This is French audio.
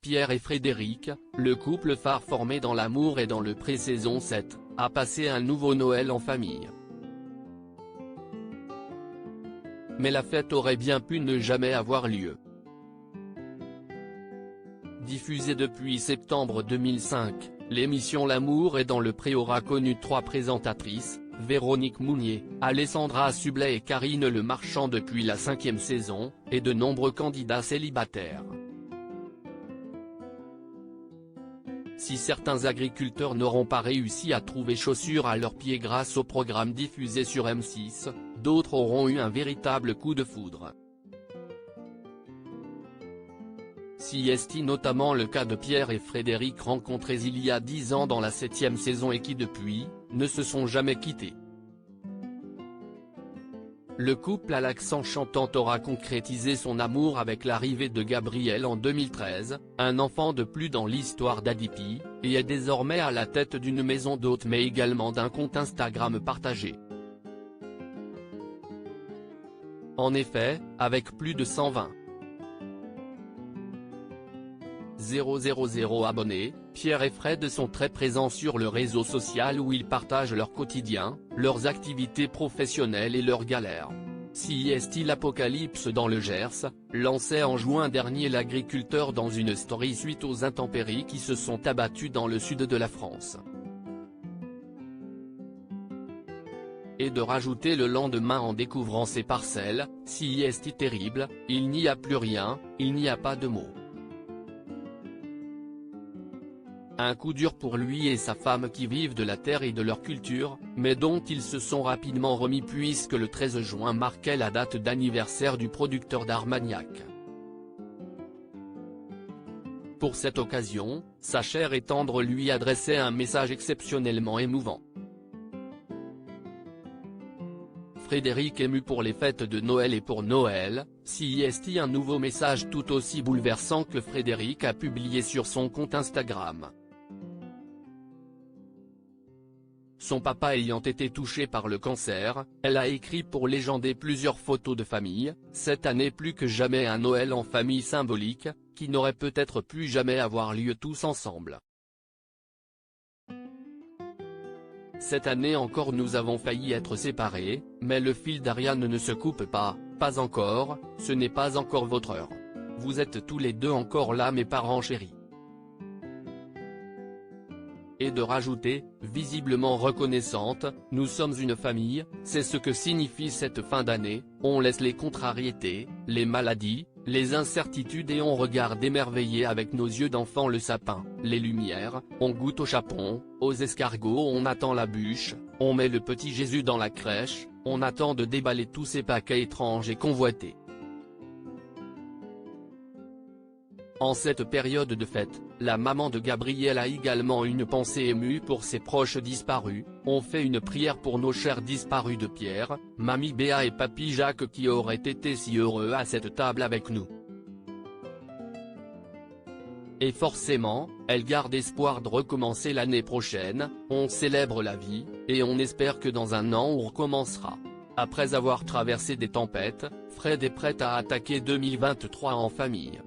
Pierre et Frédéric, le couple phare formé dans l'amour et dans le pré-saison 7, a passé un nouveau Noël en famille. Mais la fête aurait bien pu ne jamais avoir lieu. Diffusée depuis septembre 2005, l'émission L'amour est dans le pré aura connu 3 présentatrices, Véronique Mounier, Alessandra Sublet et Karine Le Marchand depuis la 5e saison, et de nombreux candidats célibataires. Si certains agriculteurs n'auront pas réussi à trouver chaussures à leurs pieds grâce au programme diffusé sur M6, d'autres auront eu un véritable coup de foudre. Si est notamment le cas de Pierre et Frédéric rencontrés il y a 10 ans dans la 7e saison et qui depuis, ne se sont jamais quittés. Le couple à l'accent chantant aura concrétisé son amour avec l'arrivée de Gabriel en 2013, un enfant de plus dans l'histoire d'Adipi, et est désormais à la tête d'une maison d'hôtes mais également d'un compte Instagram partagé. En effet, avec plus de 120 000 abonnés, Pierre et Fred sont très présents sur le réseau social où ils partagent leur quotidien, leurs activités professionnelles et leurs galères. Si est l'apocalypse dans le Gers, lançait en juin dernier l'agriculteur dans une story suite aux intempéries qui se sont abattues dans le sud de la France. Et de rajouter le lendemain en découvrant ses parcelles, si est terrible, il n'y a plus rien, il n'y a pas de mots. Un coup dur pour lui et sa femme qui vivent de la terre et de leur culture, mais dont ils se sont rapidement remis puisque le 13 juin marquait la date d'anniversaire du producteur d'Armagnac. Pour cette occasion, sa chère et tendre lui adressait un message exceptionnellement émouvant. Frédéric ému pour les fêtes de Noël et pour Noël, si est un nouveau message tout aussi bouleversant que Frédéric a publié sur son compte Instagram. Son papa ayant été touché par le cancer, elle a écrit pour légender plusieurs photos de famille, cette année plus que jamais un Noël en famille symbolique, qui n'aurait peut-être plus jamais avoir lieu tous ensemble. Cette année encore nous avons failli être séparés, mais le fil d'Ariane ne se coupe pas encore, ce n'est pas encore votre heure. Vous êtes tous les deux encore là mes parents chéris. Et de rajouter, visiblement reconnaissante, nous sommes une famille, c'est ce que signifie cette fin d'année, on laisse les contrariétés, les maladies, les incertitudes et on regarde émerveillé avec nos yeux d'enfant le sapin, les lumières, on goûte aux chapons, aux escargots, on attend la bûche, on met le petit Jésus dans la crèche, on attend de déballer tous ces paquets étranges et convoités. En cette période de fête, la maman de Gabriel a également une pensée émue pour ses proches disparus, on fait une prière pour nos chers disparus de Pierre, mamie Béa et papy Jacques qui auraient été si heureux à cette table avec nous. Et forcément, elle garde espoir de recommencer l'année prochaine, on célèbre la vie, et on espère que dans un an on recommencera. Après avoir traversé des tempêtes, Fred est prêt à attaquer 2023 en famille.